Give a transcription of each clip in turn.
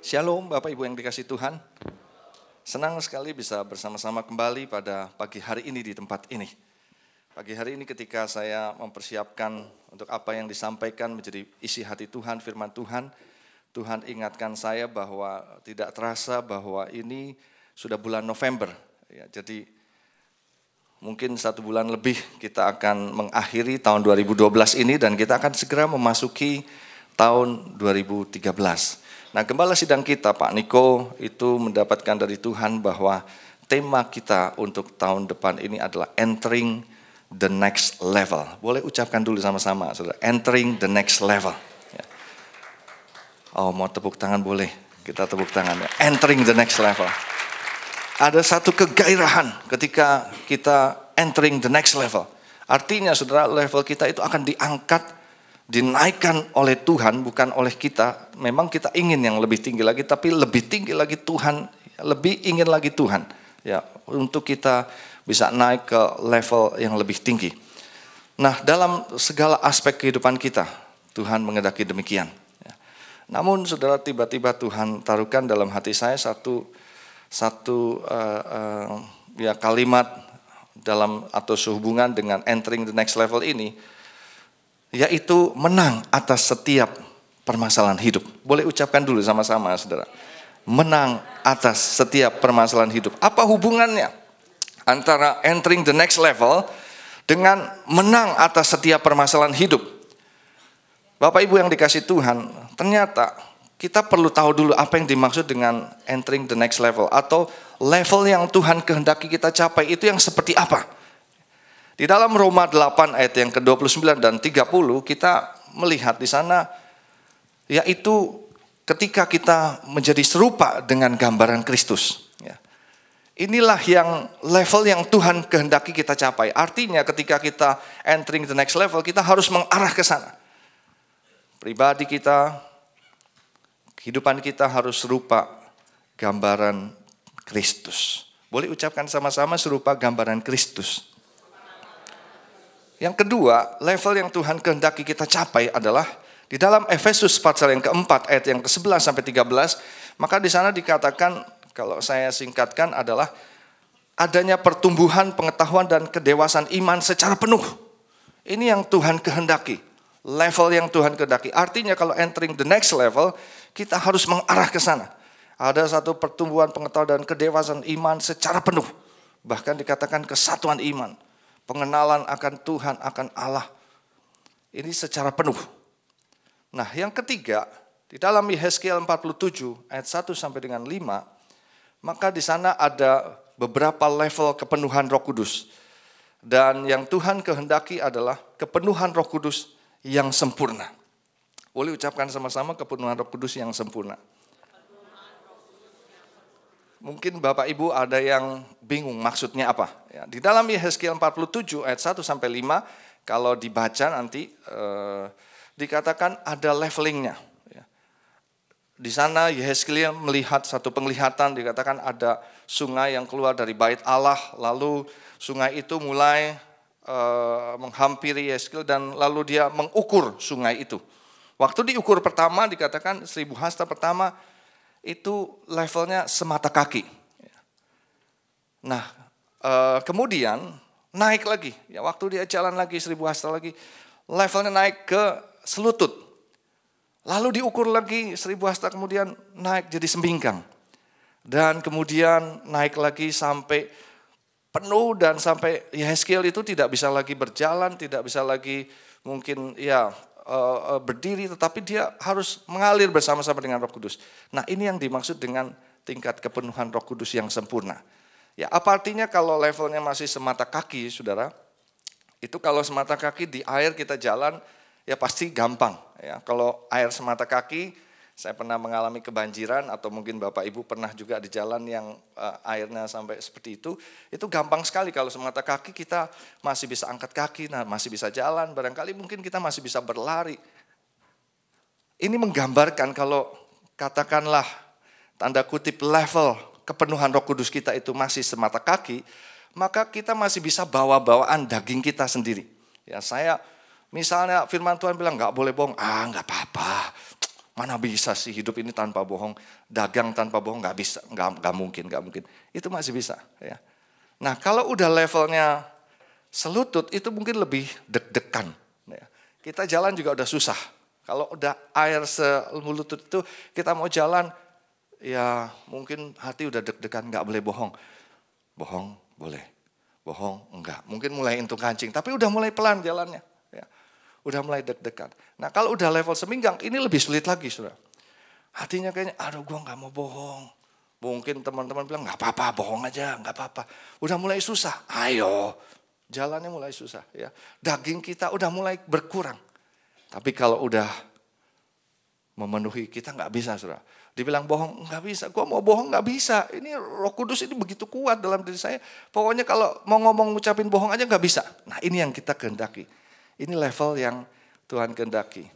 Shalom Bapak Ibu yang dikasihi Tuhan. Senang sekali bisa bersama-sama kembali pada pagi hari ini di tempat ini. Pagi hari ini ketika saya mempersiapkan untuk apa yang disampaikan menjadi isi hati Tuhan, firman Tuhan, Tuhan ingatkan saya bahwa tidak terasa bahwa ini sudah bulan November. Ya, jadi mungkin 1 bulan lebih kita akan mengakhiri tahun 2012 ini dan kita akan segera memasuki tahun 2013. Nah, gembala sidang kita Pak Niko itu mendapatkan dari Tuhan bahwa tema kita untuk tahun depan ini adalah entering the next level. Boleh ucapkan dulu sama-sama, saudara. Entering the next level. Ya. Oh, mau tepuk tangan boleh? Kita tepuk tangan ya. Entering the next level. Ada satu kegairahan ketika kita entering the next level. Artinya saudara, level kita itu akan diangkat, dinaikkan oleh Tuhan, bukan oleh kita. Memang kita ingin yang lebih tinggi lagi, tapi lebih tinggi lagi Tuhan, lebih ingin lagi Tuhan. Ya, untuk kita bisa naik ke level yang lebih tinggi. Nah, dalam segala aspek kehidupan kita, Tuhan mengendaki demikian. Ya. Namun, saudara, tiba-tiba Tuhan taruhkan dalam hati saya satu kalimat dalam atau sehubungan dengan entering the next level ini, yaitu menang atas setiap permasalahan hidup. Boleh ucapkan dulu sama-sama, saudara. Menang atas setiap permasalahan hidup. Apa hubungannya antara entering the next level dengan menang atas setiap permasalahan hidup? Bapak Ibu yang dikasihi Tuhan, ternyata kita perlu tahu dulu apa yang dimaksud dengan entering the next level, atau level yang Tuhan kehendaki kita capai itu yang seperti apa. Di dalam Roma 8 ayat yang ke-29 dan 30 kita melihat di sana, yaitu ketika kita menjadi serupa dengan gambaran Kristus. Ya. Inilah yang level yang Tuhan kehendaki kita capai. Artinya ketika kita entering the next level, kita harus mengarah ke sana. Pribadi kita, kehidupan kita harus serupa gambaran Kristus. Boleh ucapkan sama-sama, serupa gambaran Kristus. Yang kedua, level yang Tuhan kehendaki kita capai adalah di dalam Efesus pasal yang keempat ayat yang ke-11 sampai 13, maka di sana dikatakan, kalau saya singkatkan adalah adanya pertumbuhan pengetahuan dan kedewasaan iman secara penuh. Ini yang Tuhan kehendaki, level yang Tuhan kehendaki. Artinya kalau entering the next level, kita harus mengarah ke sana. Ada satu pertumbuhan pengetahuan dan kedewasaan iman secara penuh. Bahkan dikatakan kesatuan iman. Pengenalan akan Tuhan, akan Allah. Ini secara penuh. Nah, yang ketiga, di dalam Yehezkiel 47 ayat 1 sampai dengan 5, maka di sana ada beberapa level kepenuhan Roh Kudus. Dan yang Tuhan kehendaki adalah kepenuhan Roh Kudus yang sempurna. Boleh ucapkan sama-sama, kepenuhan Roh Kudus yang sempurna. Mungkin Bapak Ibu ada yang bingung maksudnya apa. Ya, di dalam Yehezkiel 47 ayat 1 sampai 5, kalau dibaca nanti dikatakan ada levelingnya. Ya. Di sana Yehezkiel melihat satu penglihatan, dikatakan ada sungai yang keluar dari bait Allah, lalu sungai itu mulai menghampiri Yehezkiel dan lalu dia mengukur sungai itu. Waktu diukur pertama dikatakan 1000 hasta pertama, itu levelnya semata kaki. Nah, kemudian naik lagi. Ya, waktu dia jalan lagi 1000 hasta lagi, levelnya naik ke selutut. Lalu diukur lagi 1000 hasta, kemudian naik jadi sembingkang. Dan kemudian naik lagi sampai penuh dan sampai Yehezkiel itu tidak bisa lagi berjalan, tidak bisa lagi mungkin berdiri, tetapi dia harus mengalir bersama-sama dengan Roh Kudus. Nah, ini yang dimaksud dengan tingkat kepenuhan Roh Kudus yang sempurna. Ya, apa artinya kalau levelnya masih semata kaki, saudara? Itu kalau semata kaki di air kita jalan, ya pasti gampang. Ya, kalau air semata kaki, saya pernah mengalami kebanjiran atau mungkin Bapak Ibu pernah juga di jalan yang airnya sampai seperti itu gampang sekali. Kalau semata kaki kita masih bisa angkat kaki, masih bisa jalan, barangkali mungkin kita masih bisa berlari. Ini menggambarkan kalau katakanlah tanda kutip level kepenuhan Roh Kudus kita itu masih semata kaki, maka kita masih bisa bawa-bawaan daging kita sendiri. Ya, saya misalnya firman Tuhan bilang nggak boleh bohong, nggak apa-apa. Mana bisa sih hidup ini tanpa bohong, dagang tanpa bohong, nggak bisa, nggak mungkin. Itu masih bisa. Ya. Nah kalau udah levelnya selutut itu mungkin lebih deg-degan. Ya. Kita jalan juga udah susah. Kalau udah air selutut itu kita mau jalan, ya mungkin hati udah deg-degan, nggak boleh bohong. Bohong boleh, bohong enggak. Mungkin mulai intung kancing, tapi udah mulai pelan jalannya. Ya. Udah mulai deg-degan. Nah kalau udah level seminggang, ini lebih sulit lagi saudara. Hatinya kayaknya, aduh gue gak mau bohong. Mungkin teman-teman bilang, gak apa-apa, bohong aja, gak apa-apa. Udah mulai susah, ayo. Jalannya mulai susah. Ya. Daging kita udah mulai berkurang. Tapi kalau udah memenuhi, kita gak bisa saudara. Dibilang bohong, gak bisa. Gue mau bohong gak bisa. Ini Roh Kudus ini begitu kuat dalam diri saya. Pokoknya kalau mau ngomong ngucapin bohong aja gak bisa. Nah ini yang kita kehendaki. Ini level yang Tuhan kehendaki.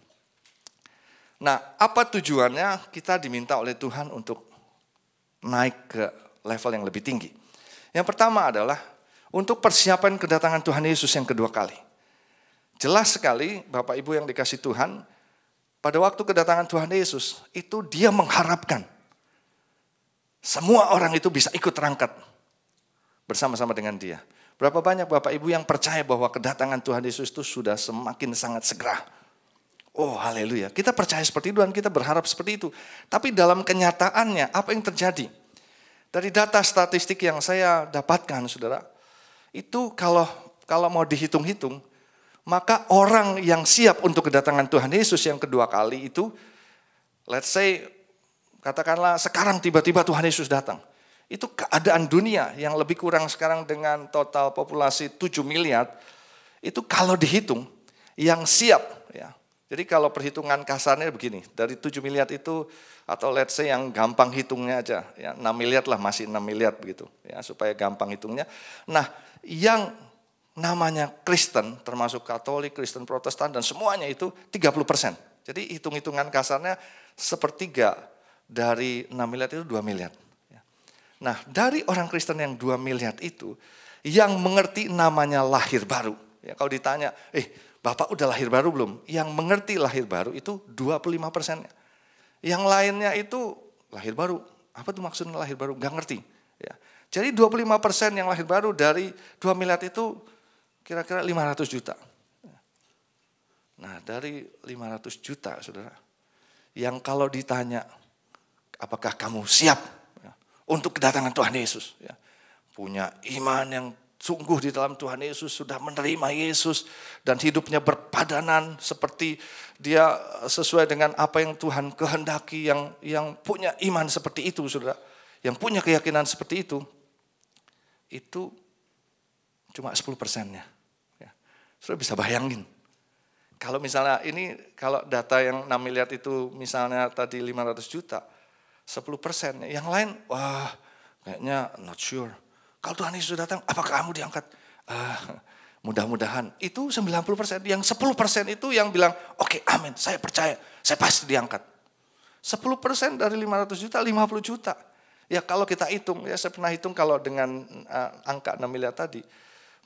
Nah, apa tujuannya? Kita diminta oleh Tuhan untuk naik ke level yang lebih tinggi. Yang pertama adalah untuk persiapan kedatangan Tuhan Yesus yang kedua kali. Jelas sekali Bapak Ibu yang dikasih Tuhan, pada waktu kedatangan Tuhan Yesus, itu dia mengharapkan semua orang itu bisa ikut terangkat bersama-sama dengan dia. Berapa banyak Bapak Ibu yang percaya bahwa kedatangan Tuhan Yesus itu sudah semakin sangat segera. Oh haleluya, kita percaya seperti itu dan kita berharap seperti itu. Tapi dalam kenyataannya apa yang terjadi? Dari data statistik yang saya dapatkan saudara, itu kalau mau dihitung-hitung, maka orang yang siap untuk kedatangan Tuhan Yesus yang kedua kali itu, let's say, katakanlah sekarang tiba-tiba Tuhan Yesus datang. Itu keadaan dunia yang lebih kurang sekarang dengan total populasi 7 miliar, itu kalau dihitung, yang siap. Ya. Jadi kalau perhitungan kasarnya begini, dari 7 miliar itu, atau let's say yang gampang hitungnya aja, ya 6 miliar lah, masih 6 miliar begitu, ya supaya gampang hitungnya. Nah yang namanya Kristen, termasuk Katolik, Kristen Protestan, dan semuanya itu 30%. Jadi hitung-hitungan kasarnya sepertiga dari 6 miliar itu 2 miliar. Nah dari orang Kristen yang 2 miliar itu, yang mengerti namanya lahir baru. Ya, kalau ditanya, Bapak udah lahir baru belum? Yang mengerti lahir baru itu 25%. Yang lainnya itu lahir baru. Apa tuh maksudnya lahir baru? Gak ngerti. Ya. Jadi 25% yang lahir baru dari 2 miliar itu kira-kira 500 juta. Nah dari 500 juta saudara, yang kalau ditanya, apakah kamu siap untuk kedatangan Tuhan Yesus? Ya. Punya iman yang sungguh di dalam Tuhan Yesus, sudah menerima Yesus dan hidupnya berpadanan seperti dia sesuai dengan apa yang Tuhan kehendaki, yang punya iman seperti itu saudara, yang punya keyakinan seperti itu cuma 10%-nya. Ya. Saudara bisa bayangin, kalau misalnya ini, kalau data yang 6 miliar itu misalnya tadi 500 juta, 10%, yang lain, wah kayaknya not sure. Kalau Tuhan Yesus datang, apakah kamu diangkat? Mudah-mudahan. Itu 90%. Yang 10% itu yang bilang, oke, amin, saya percaya, saya pasti diangkat. 10% dari 500 juta, 50 juta. Ya kalau kita hitung, ya saya pernah hitung kalau dengan angka 6 miliar tadi,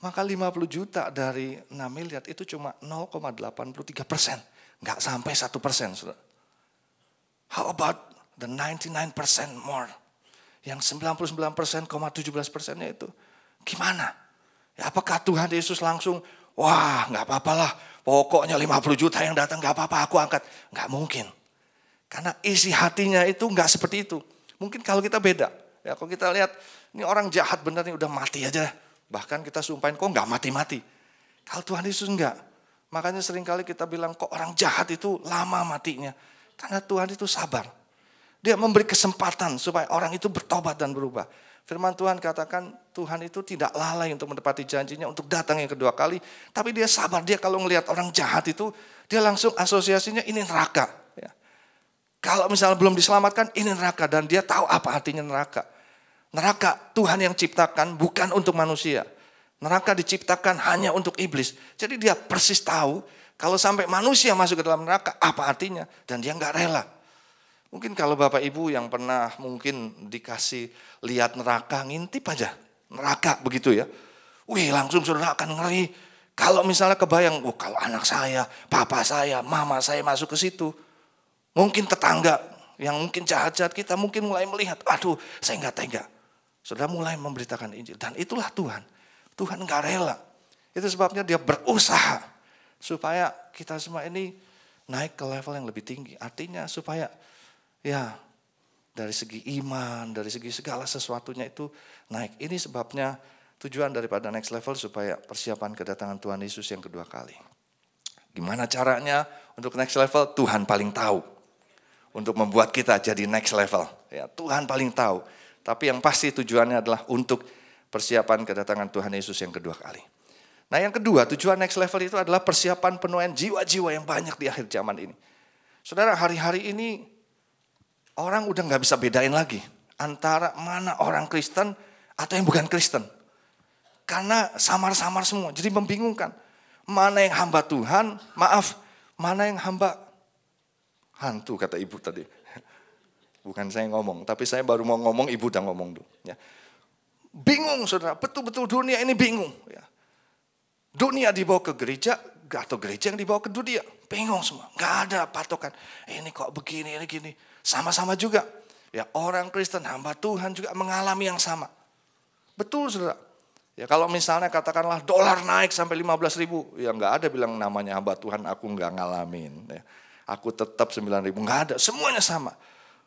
maka 50 juta dari 6 miliar itu cuma 0,83%. Nggak sampai 1%. How about the 99% more? Yang 99,17%-nya itu gimana? Ya, apakah Tuhan Yesus langsung, wah nggak apa-apalah, pokoknya 50 juta yang datang nggak apa-apa aku angkat. Nggak mungkin. Karena isi hatinya itu nggak seperti itu. Mungkin kalau kita beda. Ya, kalau kita lihat, ini orang jahat benar nih udah mati aja. Bahkan kita sumpahin kok nggak mati-mati. Kalau Tuhan Yesus enggak. Makanya seringkali kita bilang kok orang jahat itu lama matinya. Karena Tuhan itu sabar. Dia memberi kesempatan supaya orang itu bertobat dan berubah. Firman Tuhan katakan Tuhan itu tidak lalai untuk menepati janjinya untuk datang yang kedua kali. Tapi dia sabar, dia kalau melihat orang jahat itu, dia langsung asosiasinya ini neraka. Ya. Kalau misalnya belum diselamatkan, ini neraka. Dan dia tahu apa artinya neraka. Neraka Tuhan yang ciptakan bukan untuk manusia. Neraka diciptakan hanya untuk iblis. Jadi dia persis tahu kalau sampai manusia masuk ke dalam neraka, apa artinya. Dan dia gak rela. Mungkin kalau Bapak Ibu yang pernah mungkin dikasih lihat neraka, ngintip aja neraka begitu ya. Wih langsung saudara akan ngeri. Kalau misalnya kebayang, kalau anak saya, papa saya, mama saya masuk ke situ. Mungkin tetangga yang mungkin jahat-jahat, kita mungkin mulai melihat, aduh saya nggak tega. Saudara mulai memberitakan Injil. Dan itulah Tuhan. Tuhan nggak rela. Itu sebabnya dia berusaha supaya kita semua ini naik ke level yang lebih tinggi. Artinya supaya ya dari segi iman, dari segi segala sesuatunya itu naik. Ini sebabnya tujuan daripada next level supaya persiapan kedatangan Tuhan Yesus yang kedua kali. Gimana caranya untuk next level? Tuhan paling tahu. Untuk membuat kita jadi next level. Ya, Tuhan paling tahu. Tapi yang pasti tujuannya adalah untuk persiapan kedatangan Tuhan Yesus yang kedua kali. Nah yang kedua, tujuan next level itu adalah persiapan penuaian jiwa-jiwa yang banyak di akhir zaman ini. Saudara, hari-hari ini orang udah gak bisa bedain lagi antara mana orang Kristen atau yang bukan Kristen. Karena samar-samar semua, jadi membingungkan. Mana yang hamba Tuhan, mana yang hamba hantu, kata ibu tadi. Bukan saya ngomong, tapi saya baru mau ngomong, ibu udah ngomong dulu. Ya. Bingung saudara, betul-betul dunia ini bingung. Ya. Dunia dibawa ke gereja, atau gereja yang dibawa ke dunia. Bingung semua, gak ada patokan. Ini kok begini, ini gini. Sama-sama juga. Ya, orang Kristen, hamba Tuhan juga mengalami yang sama. Betul saudara. Ya, kalau misalnya katakanlah dolar naik sampai 15.000, ya gak ada bilang namanya hamba Tuhan aku gak ngalamin. Ya. Aku tetap 9.000, nggak ada, semuanya sama.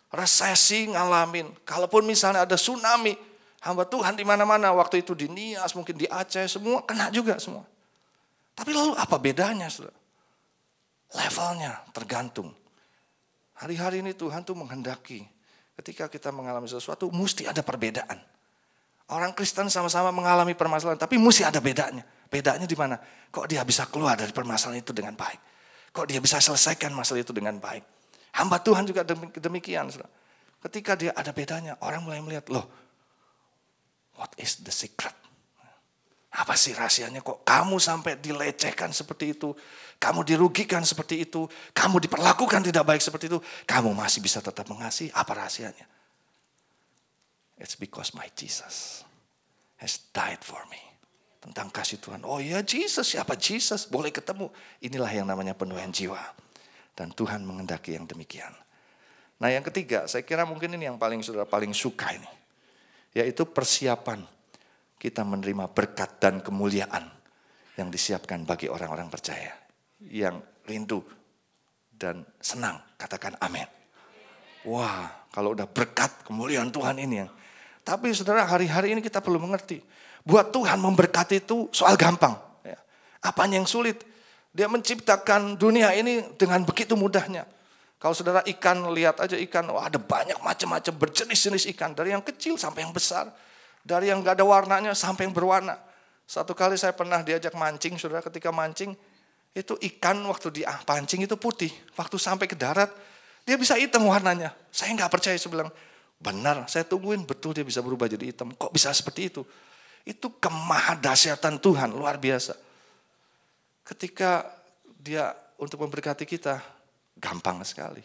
Resesi ngalamin, kalaupun misalnya ada tsunami, hamba Tuhan di mana-mana, waktu itu di Nias, mungkin di Aceh, semua kena juga semua. Tapi lalu apa bedanya, saudara? Levelnya tergantung. Hari-hari ini Tuhan tuh menghendaki, ketika kita mengalami sesuatu, mesti ada perbedaan. Orang Kristen sama-sama mengalami permasalahan, tapi mesti ada bedanya. Bedanya di mana? Kok dia bisa keluar dari permasalahan itu dengan baik? Kok dia bisa selesaikan masalah itu dengan baik. Hamba Tuhan juga demikian. Ketika dia ada bedanya, orang mulai melihat, loh, what is the secret? Apa sih rahasianya kok kamu sampai dilecehkan seperti itu, kamu dirugikan seperti itu, kamu diperlakukan tidak baik seperti itu, kamu masih bisa tetap mengasihi, apa rahasianya? It's because my Jesus has died for me. Tentang kasih Tuhan. Oh ya Jesus, siapa Jesus? Boleh ketemu. Inilah yang namanya penuaian jiwa. Dan Tuhan menghendaki yang demikian. Nah yang ketiga, saya kira mungkin ini yang saudara paling suka ini. Yaitu persiapan kita menerima berkat dan kemuliaan yang disiapkan bagi orang-orang percaya. Yang rindu dan senang. Katakan amin. Wah, kalau udah berkat kemuliaan Tuhan ini. Tapi saudara, hari-hari ini kita perlu mengerti. Buat Tuhan memberkati itu soal gampang. Apanya yang sulit? Dia menciptakan dunia ini dengan begitu mudahnya. Kalau saudara ikan, lihat aja ikan. Oh, ada banyak macam-macam berjenis-jenis ikan. Dari yang kecil sampai yang besar. Dari yang gak ada warnanya sampai yang berwarna. Satu kali saya pernah diajak mancing. Saudara, ketika mancing, itu ikan waktu dipancing itu putih. Waktu sampai ke darat, dia bisa hitam warnanya. Saya gak percaya, saya bilang, benar, saya tungguin, betul dia bisa berubah jadi hitam. Kok bisa seperti itu? Itu kemahadahsyatan Tuhan, luar biasa. Ketika dia untuk memberkati kita, gampang sekali.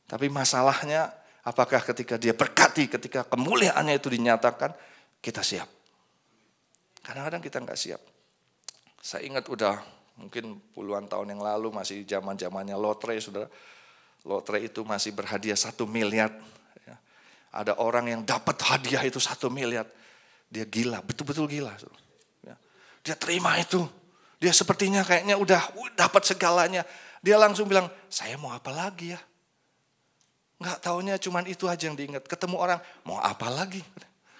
Tapi masalahnya, apakah ketika dia berkati, ketika kemuliaannya itu dinyatakan, kita siap. Kadang-kadang kita nggak siap. Saya ingat udah mungkin puluhan tahun yang lalu, masih zaman-zamannya lotre, saudara. Lotre itu masih berhadiah 1 miliar. Ada orang yang dapat hadiah itu 1 miliar. Dia gila, betul-betul gila. Dia terima itu. Dia sepertinya kayaknya udah dapat segalanya. Dia langsung bilang, saya mau apa lagi ya? Nggak taunya cuman itu aja yang diingat. Ketemu orang, mau apa lagi?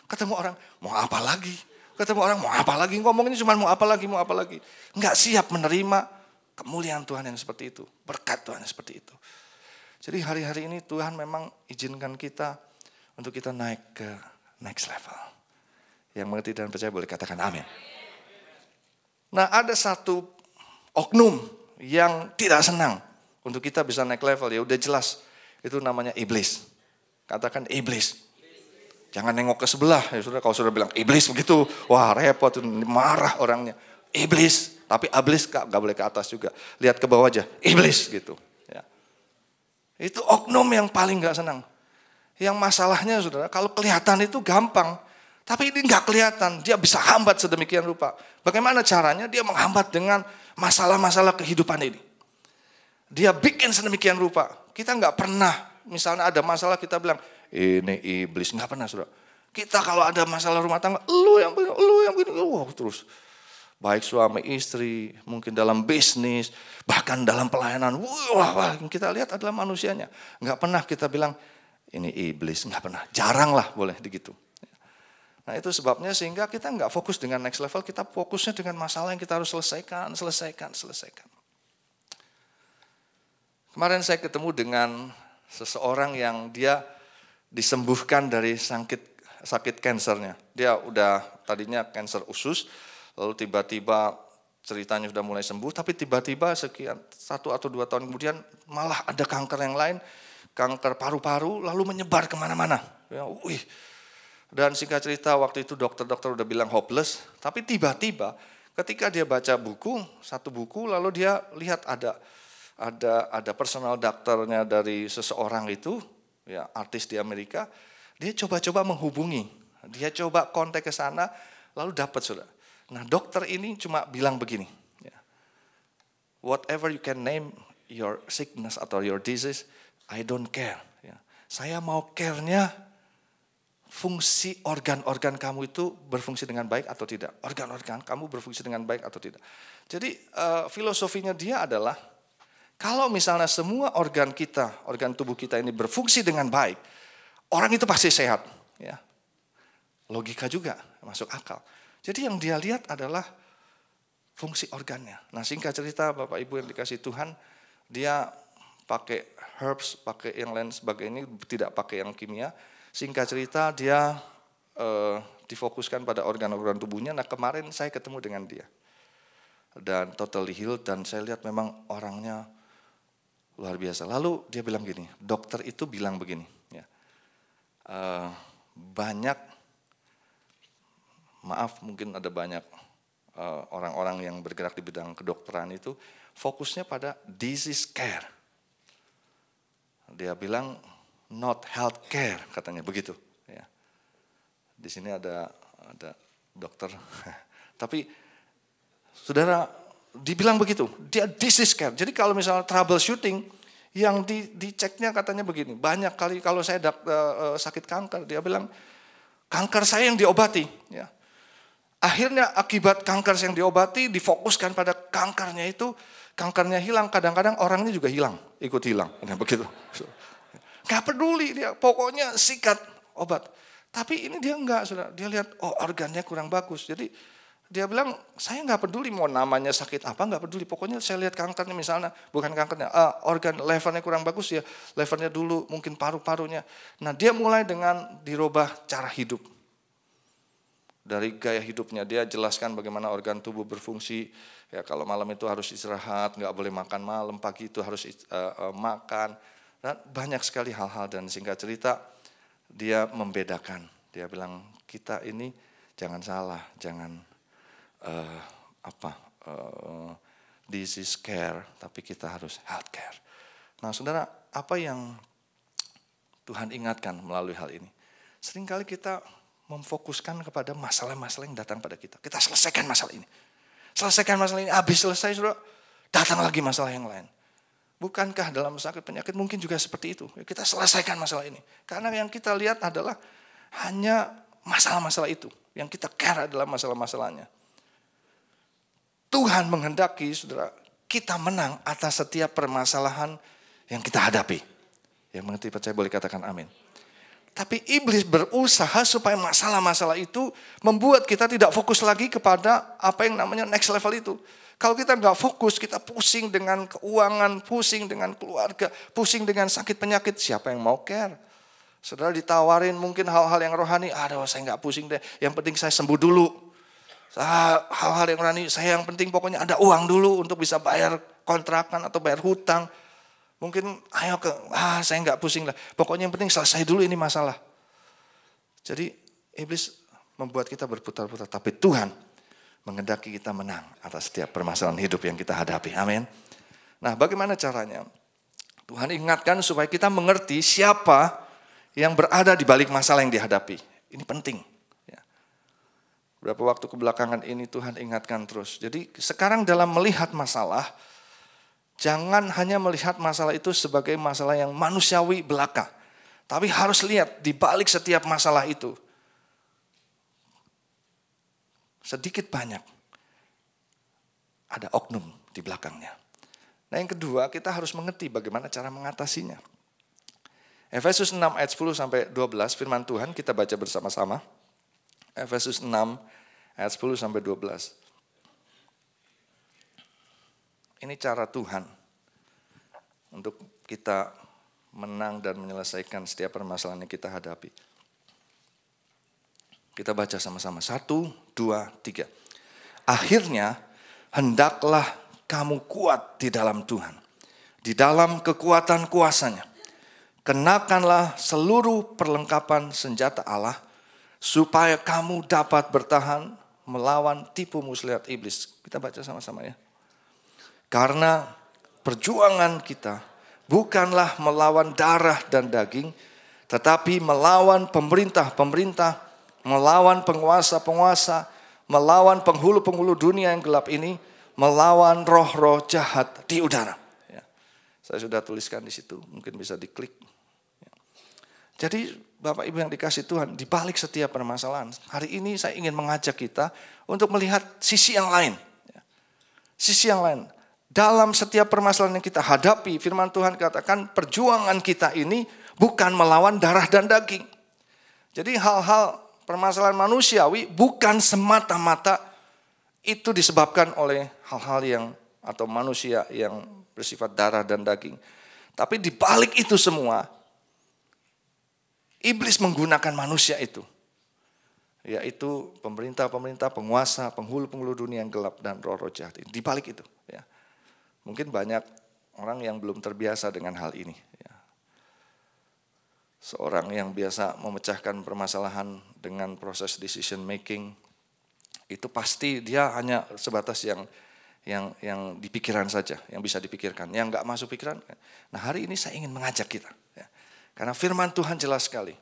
Ketemu orang, mau apa lagi? Ketemu orang, mau apa lagi? Ngomongnya cuma mau apa lagi, mau apa lagi. Nggak siap menerima kemuliaan Tuhan yang seperti itu. Berkat Tuhan yang seperti itu. Jadi hari-hari ini Tuhan memang izinkan kita untuk kita naik ke next level. Yang mengerti dan percaya boleh katakan amin. Nah ada satu oknum yang tidak senang untuk kita bisa naik level. Ya udah jelas itu namanya iblis. Katakan iblis. Jangan nengok ke sebelah. Ya sudah, kalau sudah bilang iblis begitu, wah repot, marah orangnya. Iblis, tapi iblis gak boleh ke atas juga. Lihat ke bawah aja, iblis gitu. Ya. Itu oknum yang paling gak senang. Yang masalahnya saudara, kalau kelihatan itu gampang. Tapi ini gak kelihatan, dia bisa hambat sedemikian rupa. Bagaimana caranya? Dia menghambat dengan masalah-masalah kehidupan ini. Dia bikin sedemikian rupa. Kita nggak pernah, misalnya ada masalah kita bilang, ini iblis, nggak pernah saudara. Kita kalau ada masalah rumah tangga, lu yang begini, wow, terus. Baik suami istri, mungkin dalam bisnis, bahkan dalam pelayanan. Wah, yang kita lihat adalah manusianya. Nggak pernah kita bilang, ini iblis, nggak pernah. Jarang lah boleh begitu. Nah itu sebabnya sehingga kita nggak fokus dengan next level, kita fokusnya dengan masalah yang kita harus selesaikan. Kemarin saya ketemu dengan seseorang yang dia disembuhkan dari sakit kansernya. Dia udah tadinya kanker usus, lalu tiba-tiba ceritanya sudah mulai sembuh, tapi tiba-tiba sekian 1 atau 2 tahun kemudian malah ada kanker yang lain, kanker paru-paru, lalu menyebar kemana-mana. Ya, dan singkat cerita waktu itu dokter-dokter udah bilang hopeless, tapi tiba-tiba ketika dia baca buku, satu buku, lalu dia lihat ada personal dokternya dari seseorang itu, ya artis di Amerika, dia coba-coba menghubungi, dia coba kontak ke sana, lalu dapat sudah. Nah dokter ini cuma bilang begini, ya, whatever you can name your sickness atau your disease, I don't care. Ya. Saya mau care-nya fungsi organ-organ kamu itu berfungsi dengan baik atau tidak. Organ-organ kamu berfungsi dengan baik atau tidak. Jadi filosofinya dia adalah, kalau misalnya semua organ kita, organ tubuh kita ini berfungsi dengan baik, orang itu pasti sehat. Ya. Logika juga, masuk akal. Jadi yang dia lihat adalah fungsi organnya. Nah singkat cerita Bapak Ibu yang dikasih Tuhan, dia pakai herbs, pakai yang lain sebagainya, tidak pakai yang kimia. Singkat cerita dia difokuskan pada organ-organ tubuhnya. Nah kemarin saya ketemu dengan dia. Dan totally healed, dan saya lihat memang orangnya luar biasa. Lalu dia bilang gini, dokter itu bilang begini, ya, mungkin ada banyak orang-orang yang bergerak di bidang kedokteran itu fokusnya pada disease care. Dia bilang not health care, katanya begitu. Ya. Di sini ada dokter, tapi saudara dibilang begitu, dia disease care. Jadi kalau misalnya troubleshooting, yang diceknya katanya begini, banyak kali kalau saya sakit kanker, dia bilang kanker saya yang diobati. Ya. Akhirnya akibat kanker yang diobati, difokuskan pada kankernya itu, kankernya hilang, kadang-kadang orangnya juga hilang, ikut hilang. Nah, begitu. Gak peduli dia, pokoknya sikat obat. Tapi ini dia enggak, saudara. Dia lihat, oh organnya kurang bagus. Jadi dia bilang, saya gak peduli mau namanya sakit apa, gak peduli. Pokoknya saya lihat kankernya misalnya, bukan kankernya, organ levernya kurang bagus ya, levernya dulu, mungkin paru-parunya. Nah dia mulai dengan dirubah cara hidup. Dari gaya hidupnya dia jelaskan bagaimana organ tubuh berfungsi. Ya kalau malam itu harus istirahat, nggak boleh makan malam, pagi itu harus makan. Dan banyak sekali hal-hal, dan singkat cerita dia membedakan. Dia bilang kita ini jangan salah, jangan disease care, tapi kita harus health care. Nah saudara, apa yang Tuhan ingatkan melalui hal ini? Seringkali kita memfokuskan kepada masalah-masalah yang datang pada kita. Kita selesaikan masalah ini. Selesaikan masalah ini, habis selesai sudah datang lagi masalah yang lain. Bukankah dalam sakit penyakit mungkin juga seperti itu? Kita selesaikan masalah ini. Karena yang kita lihat adalah hanya masalah-masalah itu. Yang kita care adalah masalah-masalahnya. Tuhan menghendaki saudara kita menang atas setiap permasalahan yang kita hadapi. Yang mengerti percaya boleh katakan amin. Tapi iblis berusaha supaya masalah-masalah itu membuat kita tidak fokus lagi kepada apa yang namanya next level itu. Kalau kita nggak fokus, kita pusing dengan keuangan, pusing dengan keluarga, pusing dengan sakit penyakit, siapa yang mau care? Saudara ditawarin mungkin hal-hal yang rohani, aduh saya nggak pusing deh, yang penting saya sembuh dulu. Hal-hal yang rohani, saya yang penting pokoknya ada uang dulu untuk bisa bayar kontrakan atau bayar hutang. Mungkin saya nggak pusing lah. Pokoknya yang penting selesai dulu ini masalah. Jadi iblis membuat kita berputar-putar. Tapi Tuhan menghendaki kita menang atas setiap permasalahan hidup yang kita hadapi. Amin. Nah bagaimana caranya? Tuhan ingatkan supaya kita mengerti siapa yang berada di balik masalah yang dihadapi. Ini penting. Ya. Beberapa waktu kebelakangan ini Tuhan ingatkan terus. Jadi sekarang dalam melihat masalah, Jangan hanya melihat masalah itu sebagai masalah yang manusiawi belaka. Tapi harus lihat di balik setiap masalah itu. Sedikit banyak ada oknum di belakangnya. Nah yang kedua, kita harus mengerti bagaimana cara mengatasinya. Efesus 6 ayat 10 sampai 12 firman Tuhan kita baca bersama-sama. Efesus 6 ayat 10 sampai 12. Ini cara Tuhan untuk kita menang dan menyelesaikan setiap permasalahan yang kita hadapi. Kita baca sama-sama. 1, 2, 3. Akhirnya hendaklah kamu kuat di dalam Tuhan, di dalam kekuatan kuasa-Nya. Kenakanlah seluruh perlengkapan senjata Allah, supaya kamu dapat bertahan melawan tipu muslihat iblis. Kita baca sama-sama ya. Karena perjuangan kita bukanlah melawan darah dan daging, tetapi melawan pemerintah-pemerintah, melawan penguasa-penguasa, melawan penghulu-penghulu dunia yang gelap ini, melawan roh-roh jahat di udara. Ya. Saya sudah tuliskan di situ, mungkin bisa diklik. Ya. Jadi Bapak Ibu yang dikasih Tuhan, di balik setiap permasalahan, hari ini saya ingin mengajak kita untuk melihat sisi yang lain. Ya. Sisi yang lain. Dalam setiap permasalahan yang kita hadapi, firman Tuhan katakan perjuangan kita ini bukan melawan darah dan daging. Jadi hal-hal permasalahan manusiawi bukan semata-mata itu disebabkan oleh hal-hal yang atau manusia yang bersifat darah dan daging. Tapi di balik itu semua, iblis menggunakan manusia itu. Yaitu pemerintah-pemerintah, penguasa, penghulu-penghulu dunia yang gelap dan roh-roh jahat. Di balik itu. Ya. Mungkin banyak orang yang belum terbiasa dengan hal ini. Ya. Seorang yang biasa memecahkan permasalahan dengan proses decision making, itu pasti dia hanya sebatas yang di pikiran saja, yang bisa dipikirkan, yang nggak masuk pikiran. Nah hari ini saya ingin mengajak kita, ya. Karena firman Tuhan jelas sekali.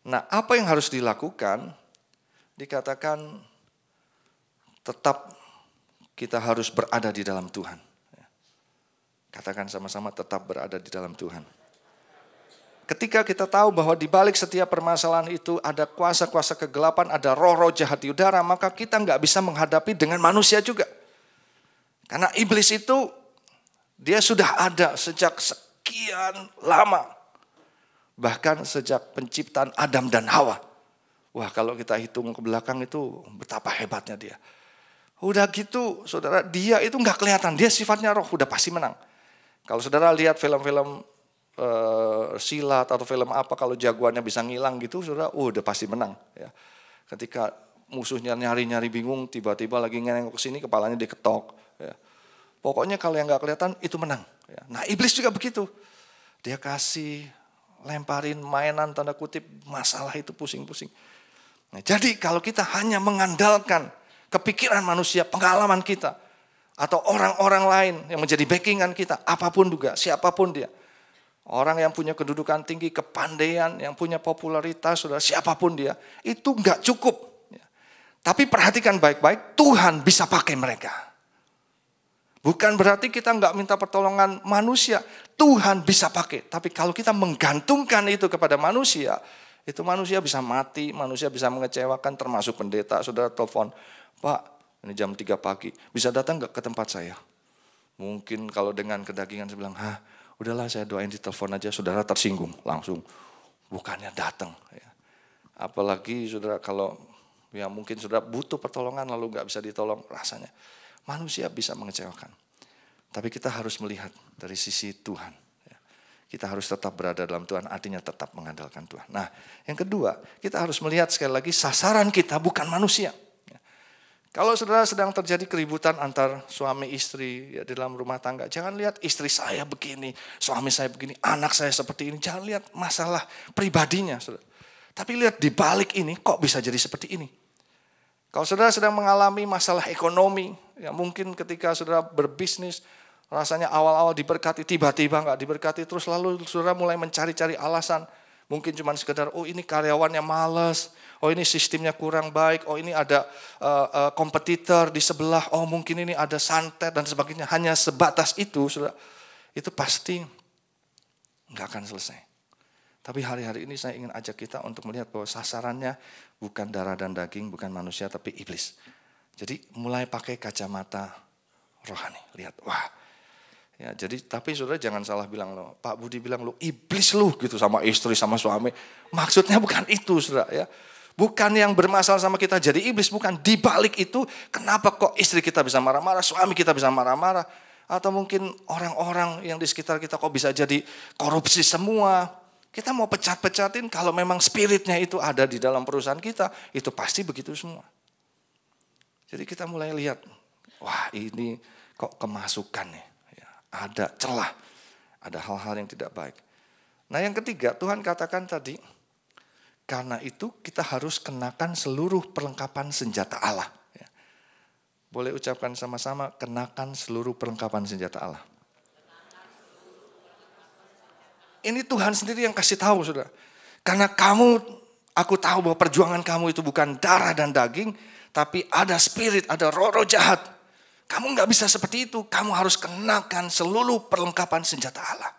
Nah apa yang harus dilakukan? Dikatakan tetap kita harus berada di dalam Tuhan. Katakan sama-sama tetap berada di dalam Tuhan. Ketika kita tahu bahwa di balik setiap permasalahan itu ada kuasa-kuasa kegelapan, ada roh-roh jahat di udara, maka kita nggak bisa menghadapi dengan manusia juga. Karena iblis itu dia sudah ada sejak sekian lama. Bahkan sejak penciptaan Adam dan Hawa. Wah kalau kita hitung ke belakang itu betapa hebatnya dia. Udah gitu saudara, dia itu nggak kelihatan, dia sifatnya roh, udah pasti menang. Kalau saudara lihat film-film silat atau film apa, kalau jagoannya bisa ngilang gitu, saudara, udah pasti menang. Ya. Ketika musuhnya nyari-nyari bingung, tiba-tiba lagi nengok ke sini, kepalanya diketok. Ya. Pokoknya kalau yang nggak kelihatan itu menang. Ya. Nah iblis juga begitu, dia kasih lemparin mainan tanda kutip masalah itu pusing-pusing. Nah, jadi kalau kita hanya mengandalkan kepikiran manusia, pengalaman kita, atau orang-orang lain yang menjadi backingan kita, apapun juga, siapapun dia. Orang yang punya kedudukan tinggi, kepandaian, yang punya popularitas, saudara, siapapun dia, itu enggak cukup. Tapi perhatikan baik-baik, Tuhan bisa pakai mereka. Bukan berarti kita enggak minta pertolongan manusia, Tuhan bisa pakai. Tapi kalau kita menggantungkan itu kepada manusia, itu manusia bisa mati, manusia bisa mengecewakan, termasuk pendeta. Saudara telepon, Pak, ini jam 3 pagi, bisa datang gak ke tempat saya? Mungkin kalau dengan kedagingan saya bilang, udahlah saya doain di telepon aja, saudara tersinggung langsung. Bukannya datang. Ya. Apalagi saudara kalau ya mungkin saudara butuh pertolongan lalu gak bisa ditolong, rasanya manusia bisa mengecewakan. Tapi kita harus melihat dari sisi Tuhan. Ya. Kita harus tetap berada dalam Tuhan, artinya tetap mengandalkan Tuhan. Nah yang kedua, kita harus melihat sekali lagi sasaran kita bukan manusia. Kalau saudara sedang terjadi keributan antar suami istri ya, di dalam rumah tangga, jangan lihat istri saya begini, suami saya begini, anak saya seperti ini. Jangan lihat masalah pribadinya. Saudara. Tapi lihat di balik ini kok bisa jadi seperti ini. Kalau saudara sedang mengalami masalah ekonomi, ya mungkin ketika saudara berbisnis, rasanya awal-awal diberkati, tiba-tiba nggak diberkati, terus lalu saudara mulai mencari-cari alasan. Mungkin cuma sekedar, oh ini karyawannya malas, Oh ini sistemnya kurang baik, oh ini ada kompetitor di sebelah, oh mungkin ini ada santet dan sebagainya. Hanya sebatas itu, saudara, itu pasti nggak akan selesai. Tapi hari-hari ini saya ingin ajak kita untuk melihat bahwa sasarannya bukan darah dan daging, bukan manusia, tapi iblis. Jadi mulai pakai kacamata rohani. Lihat, wah. Ya, jadi tapi saudara jangan salah bilang loh. Pak Budi bilang lo iblis lu gitu sama istri, sama suami. Maksudnya bukan itu, saudara ya. Bukan yang bermasalah sama kita jadi iblis, bukan. Di balik itu kenapa kok istri kita bisa marah-marah, suami kita bisa marah-marah. Atau mungkin orang-orang yang di sekitar kita kok bisa jadi korupsi semua. Kita mau pecat-pecatin kalau memang spiritnya itu ada di dalam perusahaan kita, itu pasti begitu semua. Jadi kita mulai lihat, wah ini kok kemasukan nih. Ya, ada celah, ada hal-hal yang tidak baik. Nah yang ketiga, Tuhan katakan tadi, karena itu kita harus kenakan seluruh perlengkapan senjata Allah. Ya. Boleh ucapkan sama-sama, kenakan seluruh perlengkapan senjata Allah. Ini Tuhan sendiri yang kasih tahu, saudara. Karena aku tahu bahwa perjuangan kamu itu bukan darah dan daging, tapi ada spirit, ada roh-roh jahat. Kamu gak bisa seperti itu. Kamu harus kenakan seluruh perlengkapan senjata Allah.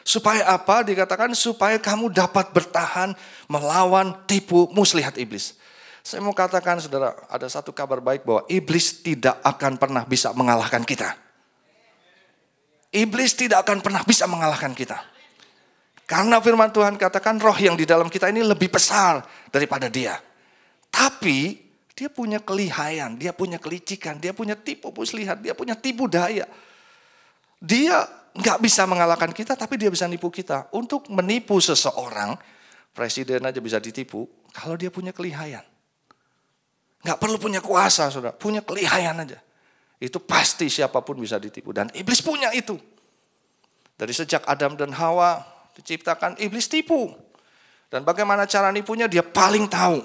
Supaya apa? Dikatakan supaya kamu dapat bertahan melawan tipu muslihat iblis. Saya mau katakan, saudara, ada satu kabar baik bahwa iblis tidak akan pernah bisa mengalahkan kita. Iblis tidak akan pernah bisa mengalahkan kita. Karena firman Tuhan katakan roh yang di dalam kita ini lebih besar daripada dia. Tapi dia punya kelihaian, dia punya kelicikan, dia punya tipu muslihat, dia punya tipu daya. Dia nggak bisa mengalahkan kita, tapi dia bisa nipu kita. Untuk menipu seseorang, presiden aja bisa ditipu kalau dia punya kelihaian. Nggak perlu punya kuasa, saudara, punya kelihaian aja. Itu pasti siapapun bisa ditipu. Dan iblis punya itu. Dari sejak Adam dan Hawa diciptakan, iblis tipu. Dan bagaimana cara nipunya dia paling tahu.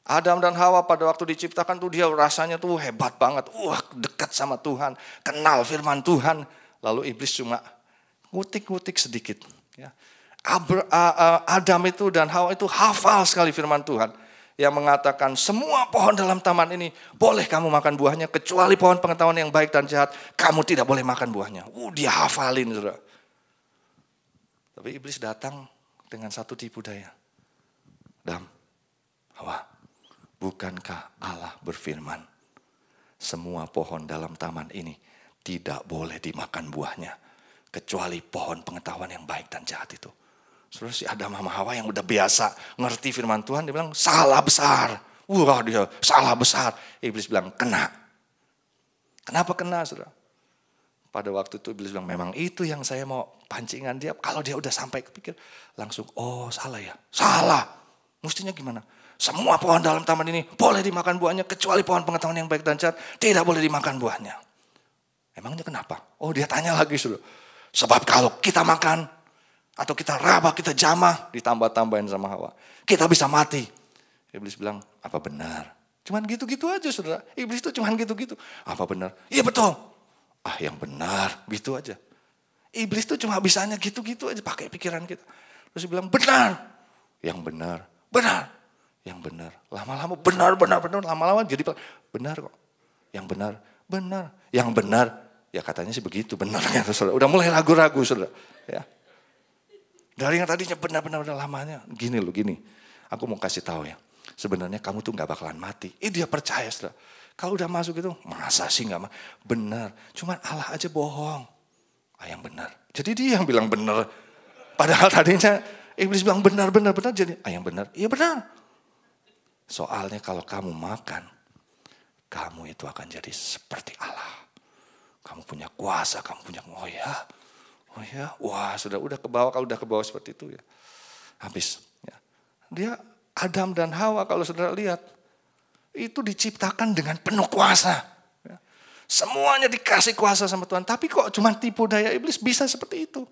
Adam dan Hawa pada waktu diciptakan tuh dia rasanya tuh hebat banget. Wah dekat sama Tuhan, kenal firman Tuhan. Lalu iblis cuma ngutik-ngutik sedikit. Ya. Adam itu dan Hawa itu hafal sekali firman Tuhan. Yang mengatakan semua pohon dalam taman ini boleh kamu makan buahnya. Kecuali pohon pengetahuan yang baik dan jahat, kamu tidak boleh makan buahnya. Dia hafalin, saudara. Tapi iblis datang dengan satu tipu daya. Adam, Hawa, bukankah Allah berfirman, semua pohon dalam taman ini tidak boleh dimakan buahnya, kecuali pohon pengetahuan yang baik dan jahat itu. Saudara, si Adam sama Hawa yang udah biasa ngerti firman Tuhan, dia bilang salah besar. Wah dia salah besar. Iblis bilang kena. Kenapa kena, saudara? Pada waktu itu iblis bilang memang itu yang saya mau pancingan dia. Kalau dia udah sampai kepikir langsung, oh salah ya. Salah. Mestinya gimana? Semua pohon dalam taman ini boleh dimakan buahnya, kecuali pohon pengetahuan yang baik dan jahat tidak boleh dimakan buahnya. Emangnya kenapa? Oh dia tanya lagi, saudara. Sebab kalau kita makan atau kita raba, kita jamah, ditambah-tambahin sama Hawa, kita bisa mati. Iblis bilang, apa benar? Cuman gitu-gitu aja, saudara. Iblis itu cuman gitu-gitu. Apa benar? Iya betul. Yang benar, gitu aja. Iblis itu cuma bisanya gitu-gitu aja, pakai pikiran kita. Terus dia bilang, benar. Yang benar, benar. Yang benar. Lama-lama benar, lama-lama jadi benar kok. Yang benar, benar. Yang benar, ya katanya sih begitu, benar. Saudara. Udah mulai ragu-ragu, saudara. Ya. Dari yang tadinya benar-benar lamanya, gini. Aku mau kasih tahu ya, sebenarnya kamu tuh gak bakalan mati. Dia percaya, saudara. Kalau udah masuk itu, masa sih gak benar. Cuman Allah aja bohong. Yang benar. Jadi dia yang bilang benar. Padahal tadinya iblis bilang benar. Jadi yang benar. Iya benar. Soalnya kalau kamu makan, kamu itu akan jadi seperti Allah. Kamu punya kuasa, kamu punya oh ya, wah sudah ke bawah, kalau udah ke bawah seperti itu ya, habis. Ya. Dia Adam dan Hawa kalau saudara lihat, itu diciptakan dengan penuh kuasa. Ya. Semuanya dikasih kuasa sama Tuhan, tapi kok cuma tipu daya iblis bisa seperti itu.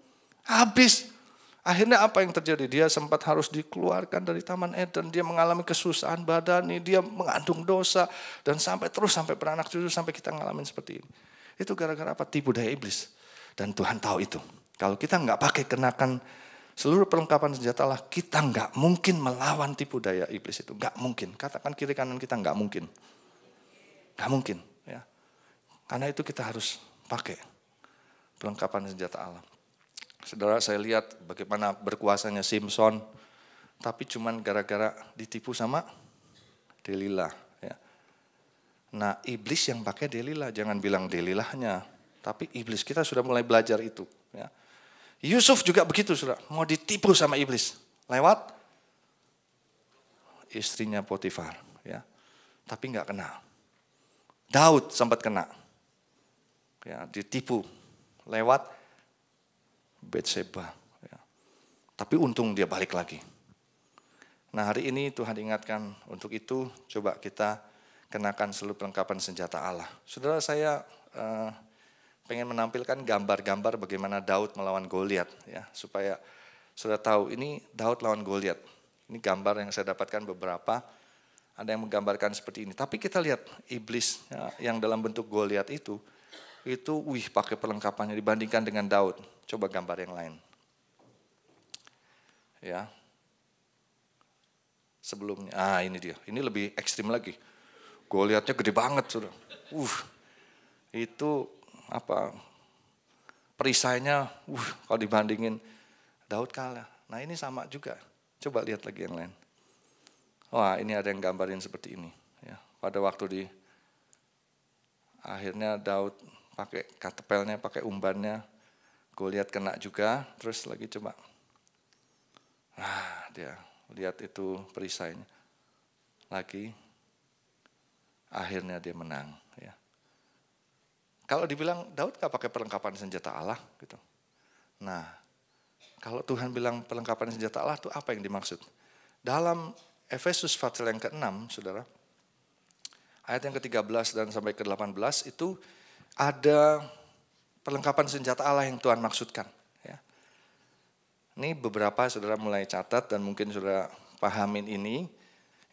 Habis. Akhirnya apa yang terjadi? Dia sempat harus dikeluarkan dari Taman Eden. Dia mengalami kesusahan badan, dia mengandung dosa. Dan sampai beranak cucu, sampai kita ngalamin seperti ini. Itu gara-gara apa? Tipu daya iblis. Dan Tuhan tahu itu. Kalau kita nggak pakai kenakan Seluruh perlengkapan senjata Allah, kita nggak mungkin melawan tipu daya iblis itu. Nggak mungkin. Katakan kiri kanan kita nggak mungkin. Nggak mungkin. Ya. Karena itu kita harus pakai perlengkapan senjata Allah. Saudara, saya lihat bagaimana berkuasanya Simpson, tapi cuman gara-gara ditipu sama Delila. Ya. Nah, iblis yang pakai Delila, jangan bilang Delilahnya, tapi iblis. Kita sudah mulai belajar itu. Ya. Yusuf juga begitu, saudara, mau ditipu sama iblis lewat istrinya Potifar, ya, tapi nggak kena. Daud sempat kena, ya, ditipu lewat Batseba, ya. Tapi untung dia balik lagi. Nah, hari ini Tuhan ingatkan untuk itu, coba kita kenakan seluruh perlengkapan senjata Allah. Saudara, saya pengen menampilkan gambar-gambar bagaimana Daud melawan Goliat, ya, supaya sudah tahu ini Daud lawan Goliat. Ini gambar yang saya dapatkan beberapa, ada yang menggambarkan seperti ini. Tapi kita lihat iblis, ya, yang dalam bentuk Goliat itu pakai perlengkapannya dibandingkan dengan Daud. Coba gambar yang lain. Ya. Sebelumnya, ini dia. Ini lebih ekstrim lagi. Goliatnya gede banget, saudara. Itu perisainya, kalau dibandingin Daud kalah. Nah, ini sama juga. Coba lihat lagi yang lain. Wah, ini ada yang gambarin seperti ini. Ya, pada waktu akhirnya Daud pakai katepelnya, pakai umbannya, Goliat kena juga. Terus lagi coba, dia lihat itu perisainya. Lagi, akhirnya dia menang. Ya. Kalau dibilang Daud gak pakai perlengkapan senjata Allah gitu. Nah, kalau Tuhan bilang perlengkapan senjata Allah itu apa yang dimaksud? Dalam Efesus pasal yang ke-6, saudara, ayat yang ke-13 dan sampai ke-18 itu ada perlengkapan senjata Allah yang Tuhan maksudkan. Ya. Ini beberapa saudara mulai catat dan mungkin saudara pahamin ini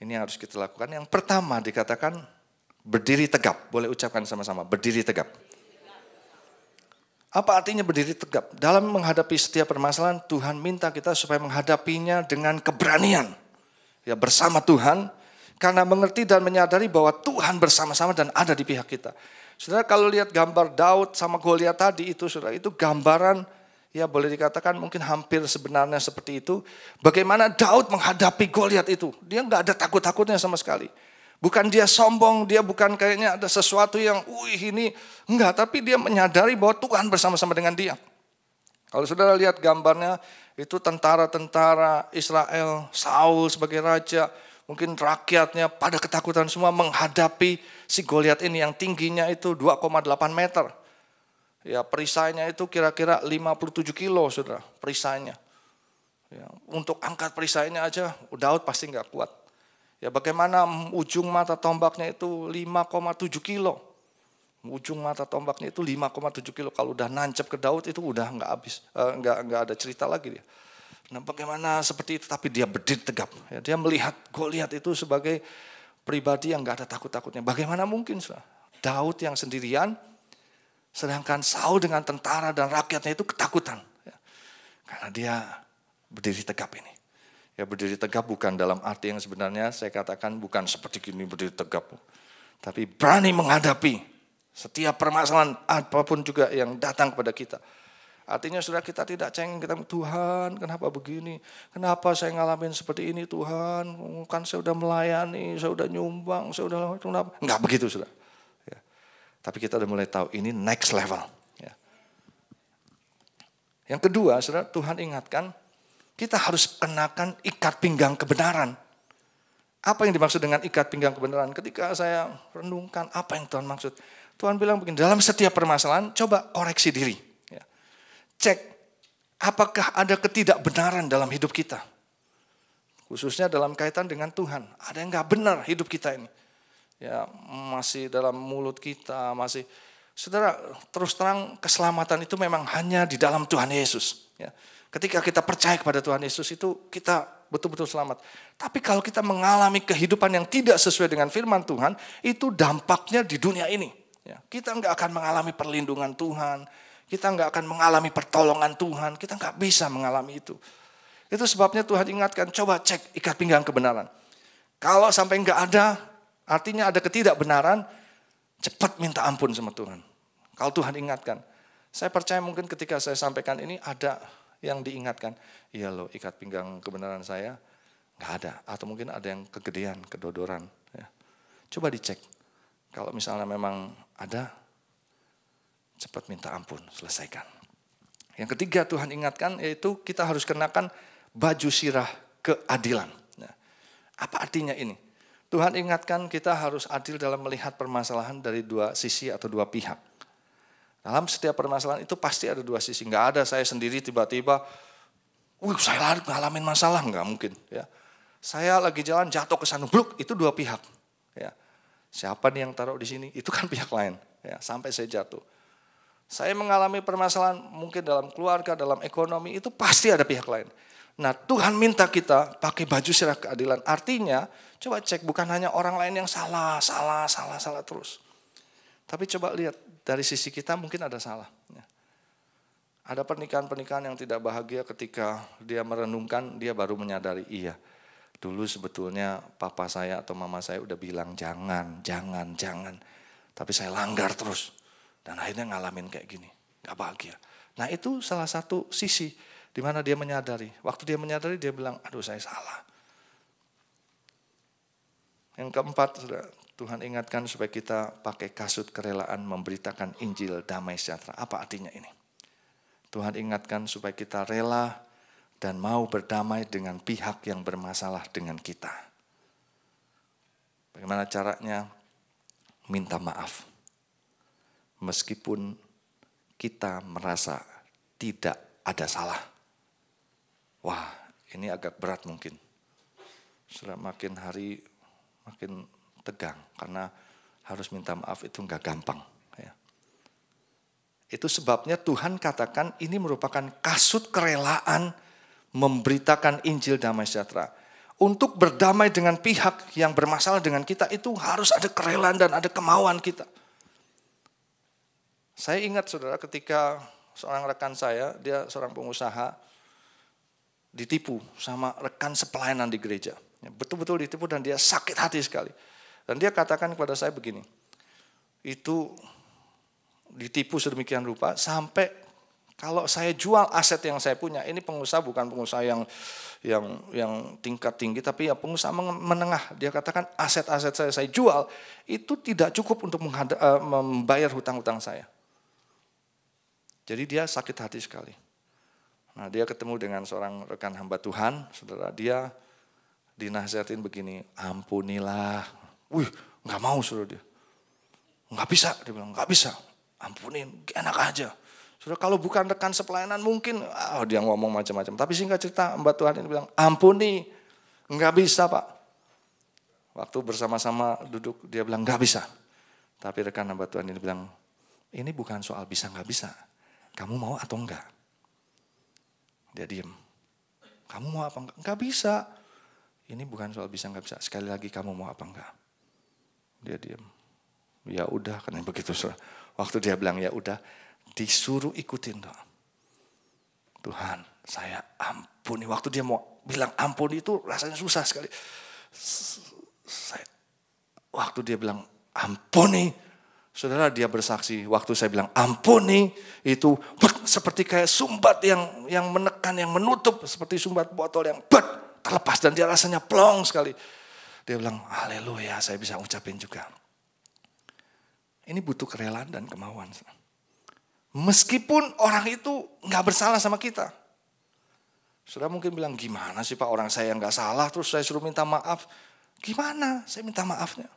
yang harus kita lakukan. Yang pertama dikatakan berdiri tegap, boleh ucapkan sama-sama, berdiri tegap. Apa artinya berdiri tegap? Dalam menghadapi setiap permasalahan, Tuhan minta kita supaya menghadapinya dengan keberanian. Ya, bersama Tuhan, karena mengerti dan menyadari bahwa Tuhan bersama-sama dan ada di pihak kita. Saudara, kalau lihat gambar Daud sama Goliat tadi itu, saudara, itu gambaran, ya boleh dikatakan mungkin hampir sebenarnya seperti itu. Bagaimana Daud menghadapi Goliat itu. Dia nggak ada takut-takutnya sama sekali. Bukan dia sombong, dia bukan kayaknya ada sesuatu yang, ini, enggak. Tapi dia menyadari bahwa Tuhan bersama-sama dengan dia. Kalau saudara lihat gambarnya, itu tentara-tentara Israel, Saul sebagai raja, mungkin rakyatnya pada ketakutan semua menghadapi si Goliat ini yang tingginya itu 2,8 meter. Ya, perisainya itu kira-kira 57 kilo, saudara, perisainya. Ya, untuk angkat perisainya aja, Daud pasti nggak kuat. Ya, bagaimana ujung mata tombaknya itu 5,7 kilo. Ujung mata tombaknya itu 5,7 kilo. Kalau udah nancep ke Daud itu udah nggak habis, nggak ada cerita lagi dia. Nah, bagaimana seperti itu? Tapi dia berdiri tegap. Ya, dia melihat Goliat itu sebagai pribadi yang nggak ada takut-takutnya. Bagaimana mungkin Daud yang sendirian, sedangkan Saul dengan tentara dan rakyatnya itu ketakutan. Ya, karena dia berdiri tegap ini. Ya, berdiri tegap bukan dalam arti yang sebenarnya saya katakan bukan seperti gini berdiri tegap. Tapi berani menghadapi setiap permasalahan apapun juga yang datang kepada kita. Artinya sudah kita tidak cengeng, kita Tuhan kenapa begini? Kenapa saya ngalamin seperti ini Tuhan? Kan saya sudah melayani, saya sudah nyumbang, saya sudah kenapa? Enggak begitu sudah. Ya. Tapi kita sudah mulai tahu ini next level. Ya. Yang kedua, saudara, Tuhan ingatkan kita harus kenakan ikat pinggang kebenaran. Apa yang dimaksud dengan ikat pinggang kebenaran? Ketika saya renungkan apa yang Tuhan maksud. Tuhan bilang begini, dalam setiap permasalahan coba koreksi diri. Ya. Cek apakah ada ketidakbenaran dalam hidup kita. Khususnya dalam kaitan dengan Tuhan. Ada yang gak benar hidup kita ini. Ya, masih dalam mulut kita, masih. Saudara, terus terang keselamatan itu memang hanya di dalam Tuhan Yesus. Ya. Ketika kita percaya kepada Tuhan Yesus itu kita betul-betul selamat. Tapi kalau kita mengalami kehidupan yang tidak sesuai dengan firman Tuhan, itu dampaknya di dunia ini. Ya, kita nggak akan mengalami perlindungan Tuhan, kita nggak akan mengalami pertolongan Tuhan, kita nggak bisa mengalami itu. Itu sebabnya Tuhan ingatkan, coba cek ikat pinggang kebenaran. Kalau sampai enggak ada, artinya ada ketidakbenaran, cepat minta ampun sama Tuhan. Kalau Tuhan ingatkan. Saya percaya mungkin ketika saya sampaikan ini ada yang diingatkan. Iya loh, ikat pinggang kebenaran saya enggak ada. Atau mungkin ada yang kegedean, kedodoran. Ya. Coba dicek. Kalau misalnya memang ada, cepat minta ampun, selesaikan. Yang ketiga Tuhan ingatkan yaitu kita harus kenakan baju sirah keadilan. Nah, apa artinya ini? Tuhan ingatkan kita harus adil dalam melihat permasalahan dari dua sisi atau dua pihak. Dalam setiap permasalahan itu pasti ada dua sisi. Enggak ada saya sendiri tiba-tiba, saya ngalamin masalah, enggak mungkin. Ya. Saya lagi jalan jatuh ke sana, bluk, itu dua pihak. Ya. Siapa nih yang taruh di sini? Itu kan pihak lain. Ya, sampai saya jatuh. Saya mengalami permasalahan mungkin dalam keluarga, dalam ekonomi, itu pasti ada pihak lain. Nah Tuhan minta kita pakai baju sirah keadilan. Artinya coba cek bukan hanya orang lain yang salah terus. Tapi coba lihat dari sisi kita mungkin ada salah. Ada pernikahan-pernikahan yang tidak bahagia ketika dia merenungkan, dia baru menyadari iya. Dulu sebetulnya papa saya atau mama saya udah bilang jangan. Tapi saya langgar terus. Dan akhirnya ngalamin kayak gini, gak bahagia. Nah itu salah satu sisi di mana dia menyadari. Waktu dia menyadari dia bilang, aduh saya salah. Yang keempat, Tuhan ingatkan supaya kita pakai kasut kerelaan memberitakan Injil damai sejahtera. Apa artinya ini? Tuhan ingatkan supaya kita rela dan mau berdamai dengan pihak yang bermasalah dengan kita. Bagaimana caranya? Minta maaf. Meskipun kita merasa tidak ada salah. Wah, ini agak berat mungkin. Sudah makin hari makin tegang karena harus minta maaf itu enggak gampang. Ya. Itu sebabnya Tuhan katakan ini merupakan kasut kerelaan memberitakan Injil damai sejahtera. Untuk berdamai dengan pihak yang bermasalah dengan kita itu harus ada kerelaan dan ada kemauan kita. Saya ingat saudara ketika seorang rekan saya, dia seorang pengusaha, ditipu sama rekan sepelayanan di gereja. Betul-betul ditipu dan dia sakit hati sekali. Dan dia katakan kepada saya begini, itu ditipu sedemikian rupa sampai kalau saya jual aset yang saya punya, ini pengusaha bukan pengusaha yang tingkat tinggi, tapi ya pengusaha menengah. Dia katakan aset-aset saya jual, itu tidak cukup untuk membayar hutang-hutang saya. Jadi dia sakit hati sekali. Nah dia ketemu dengan seorang rekan hamba Tuhan, saudara, dia dinasihatin begini, ampunilah. Gak mau saudara dia. Gak bisa, dia bilang gak bisa, ampunin, enak aja. Saudara kalau bukan rekan sepelayanan mungkin, dia ngomong macam-macam. Tapi singkat cerita hamba Tuhan ini bilang, ampuni, gak bisa Pak. Waktu bersama-sama duduk, dia bilang gak bisa. Tapi rekan hamba Tuhan ini bilang, ini bukan soal bisa gak bisa. Kamu mau atau enggak? Dia diam. Kamu mau apa enggak? Enggak bisa. Ini bukan soal bisa enggak bisa. Sekali lagi kamu mau apa enggak? Dia diam. Ya udah, karena begitu. Waktu dia bilang ya udah, disuruh ikutin doa. Tuhan, saya ampuni. Waktu dia mau bilang ampuni itu rasanya susah sekali. Waktu dia bilang ampuni, saudara dia bersaksi, waktu saya bilang ampuni, itu seperti kayak sumbat yang menekan, yang menutup, seperti sumbat botol yang terlepas dan dia rasanya plong sekali. Dia bilang, haleluya, saya bisa ucapin juga. Ini butuh kerelaan dan kemauan. Meskipun orang itu nggak bersalah sama kita. Saudara mungkin bilang, gimana sih Pak, orang saya nggak salah, terus saya suruh minta maaf. Gimana saya minta maafnya?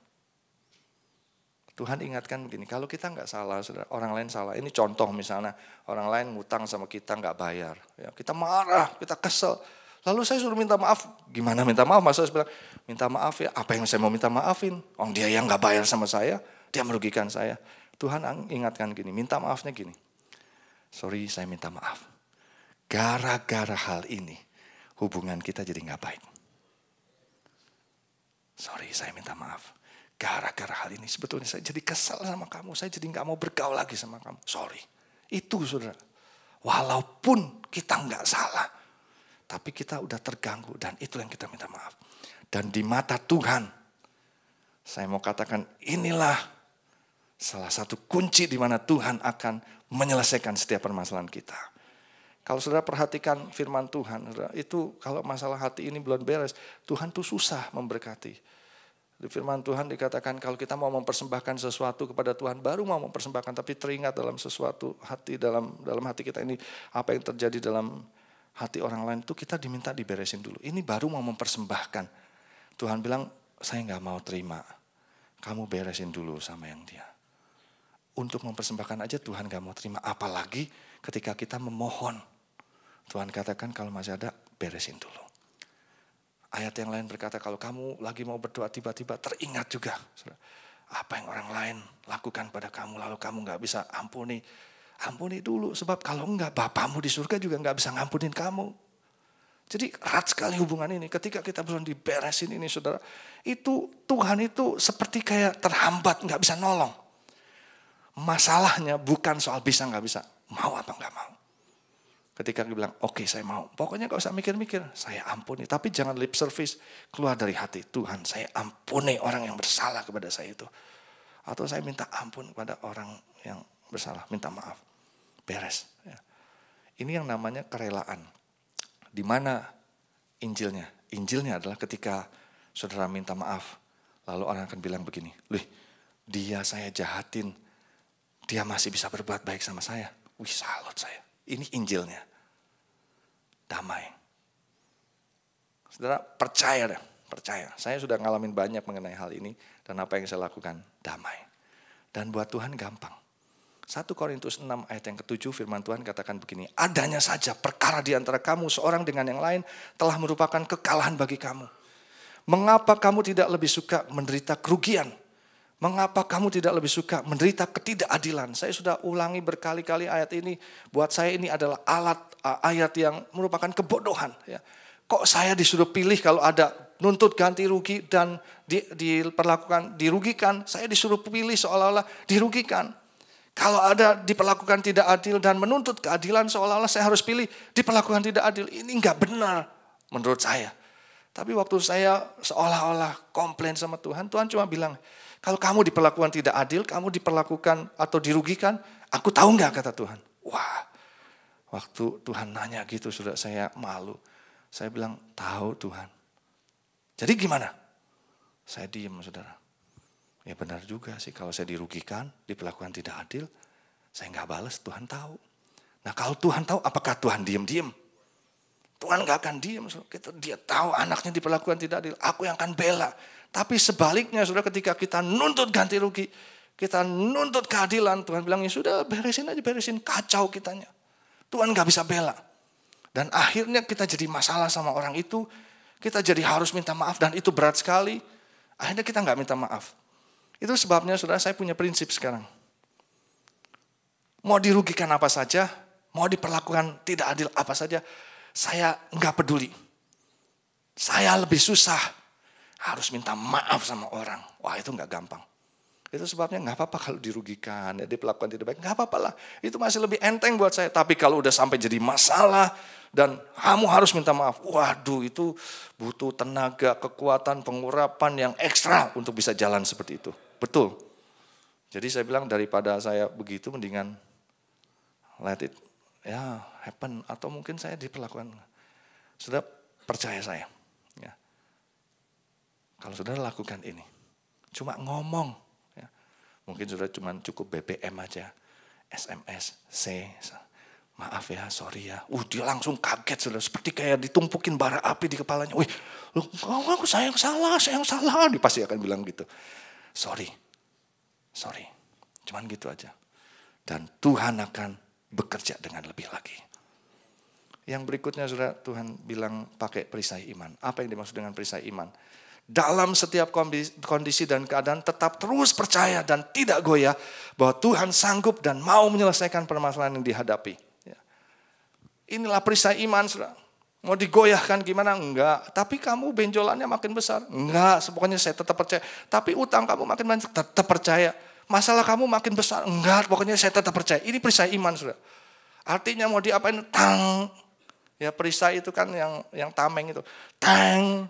Tuhan ingatkan begini, kalau kita nggak salah, saudara, orang lain salah. Ini contoh misalnya, orang lain ngutang sama kita nggak bayar. Ya, kita marah, kita kesel. Lalu saya suruh minta maaf, gimana minta maaf? Masa saya bilang, minta maaf ya, apa yang saya mau minta maafin? Dia yang nggak bayar sama saya, dia merugikan saya. Tuhan ingatkan gini, minta maafnya gini. Sorry, saya minta maaf. Gara-gara hal ini, hubungan kita jadi nggak baik. Sorry, saya minta maaf. Gara-gara hal ini sebetulnya saya jadi kesal sama kamu. Saya jadi gak mau bergaul lagi sama kamu. Sorry. Itu saudara. Walaupun kita gak salah. Tapi kita udah terganggu dan itu yang kita minta maaf. Dan di mata Tuhan, saya mau katakan inilah salah satu kunci di mana Tuhan akan menyelesaikan setiap permasalahan kita. Kalau saudara perhatikan firman Tuhan, saudara, itu kalau masalah hati ini belum beres, Tuhan tuh susah memberkati. Di firman Tuhan dikatakan kalau kita mau mempersembahkan sesuatu kepada Tuhan, baru mau mempersembahkan, tapi teringat dalam sesuatu hati, dalam hati kita ini, apa yang terjadi dalam hati orang lain itu kita diminta diberesin dulu. Ini baru mau mempersembahkan. Tuhan bilang, saya gak mau terima, kamu beresin dulu sama yang dia. Untuk mempersembahkan aja Tuhan gak mau terima, apalagi ketika kita memohon. Tuhan katakan kalau masih ada, beresin dulu. Ayat yang lain berkata kalau kamu lagi mau berdoa tiba-tiba teringat juga. Apa yang orang lain lakukan pada kamu lalu kamu gak bisa ampuni. Ampuni dulu sebab kalau enggak Bapamu di surga juga gak bisa ngampunin kamu. Jadi erat sekali hubungan ini. Ketika kita belum diberesin ini saudara. Itu Tuhan itu seperti kayak terhambat gak bisa nolong. Masalahnya bukan soal bisa gak bisa. Mau apa gak mau. Ketika dia bilang, oke, saya mau. Pokoknya gak usah mikir-mikir, saya ampuni. Tapi jangan lip service, keluar dari hati. Tuhan, saya ampuni orang yang bersalah kepada saya itu. Atau saya minta ampun kepada orang yang bersalah, minta maaf. Beres. Ini yang namanya kerelaan. Di mana Injilnya? Injilnya adalah ketika saudara minta maaf. Lalu orang akan bilang begini, dia saya jahatin, dia masih bisa berbuat baik sama saya. Salut saya. Ini Injilnya. Damai. Saudara percaya. Saya sudah ngalamin banyak mengenai hal ini. Dan apa yang saya lakukan? Damai. Dan buat Tuhan gampang. 1 Korintus 6 ayat yang ke-7 firman Tuhan katakan begini. Adanya saja perkara di antara kamu seorang dengan yang lain telah merupakan kekalahan bagi kamu. Mengapa kamu tidak lebih suka menderita kerugian? Mengapa kamu tidak lebih suka menderita ketidakadilan? Saya sudah ulangi berkali-kali ayat ini. Buat saya ini adalah ayat yang merupakan kebodohan. Ya. Kok saya disuruh pilih kalau ada nuntut ganti rugi dan diperlakukan dirugikan. Saya disuruh pilih seolah-olah dirugikan. Kalau ada diperlakukan tidak adil dan menuntut keadilan seolah-olah saya harus pilih diperlakukan tidak adil. Ini enggak benar menurut saya. Tapi waktu saya seolah-olah komplain sama Tuhan, Tuhan cuma bilang, kalau kamu diperlakukan tidak adil, kamu diperlakukan atau dirugikan, aku tahu enggak kata Tuhan. Wah, waktu Tuhan nanya gitu sudah saya malu. Saya bilang, tahu Tuhan. Jadi gimana? Saya diam saudara. Ya benar juga sih kalau saya dirugikan, diperlakukan tidak adil, saya enggak balas, Tuhan tahu. Nah kalau Tuhan tahu, apakah Tuhan diam-diam? Tuhan enggak akan diam. Dia tahu anaknya diperlakukan tidak adil, aku yang akan bela. Tapi sebaliknya saudara ketika kita nuntut ganti rugi, kita nuntut keadilan, Tuhan bilang ya sudah beresin aja, beresin kacau kitanya. Tuhan gak bisa bela. Dan akhirnya kita jadi masalah sama orang itu, kita jadi harus minta maaf dan itu berat sekali. Akhirnya kita gak minta maaf. Itu sebabnya saudara saya punya prinsip sekarang. Mau dirugikan apa saja, mau diperlakukan tidak adil apa saja, saya gak peduli. Saya lebih susah. Harus minta maaf sama orang. Wah itu gak gampang. Itu sebabnya gak apa-apa kalau dirugikan. Ya, diperlakukan tidak baik. Gak apa-apa lah. Itu masih lebih enteng buat saya. Tapi kalau udah sampai jadi masalah. Dan kamu harus minta maaf. Waduh itu butuh tenaga, kekuatan, pengurapan yang ekstra. Untuk bisa jalan seperti itu. Betul. Jadi saya bilang daripada saya begitu. Mendingan let it happen. Atau mungkin saya diperlakukan. Sudah percaya saya. Ya. Kalau saudara lakukan ini, cuma ngomong, ya. Mungkin saudara cuma cukup BBM aja, SMS, maaf ya, sorry ya. Dia langsung kaget saudara, seperti kayak ditumpukin bara api di kepalanya. Saya yang salah. Dia pasti akan bilang gitu. Sorry, cuman gitu aja. Dan Tuhan akan bekerja dengan lebih lagi. Yang berikutnya saudara, Tuhan bilang pakai perisai iman. Apa yang dimaksud dengan perisai iman? Dalam setiap kondisi dan keadaan tetap terus percaya dan tidak goyah bahwa Tuhan sanggup dan mau menyelesaikan permasalahan yang dihadapi. Inilah perisai iman, saudara. Mau digoyahkan gimana? Enggak. Tapi kamu benjolannya makin besar. Enggak, pokoknya saya tetap percaya. Tapi utang kamu makin banyak, tetap percaya. Masalah kamu makin besar. Enggak, pokoknya saya tetap percaya. Ini perisai iman, saudara. Artinya mau diapain? Ya perisai itu kan yang tameng itu. Teng.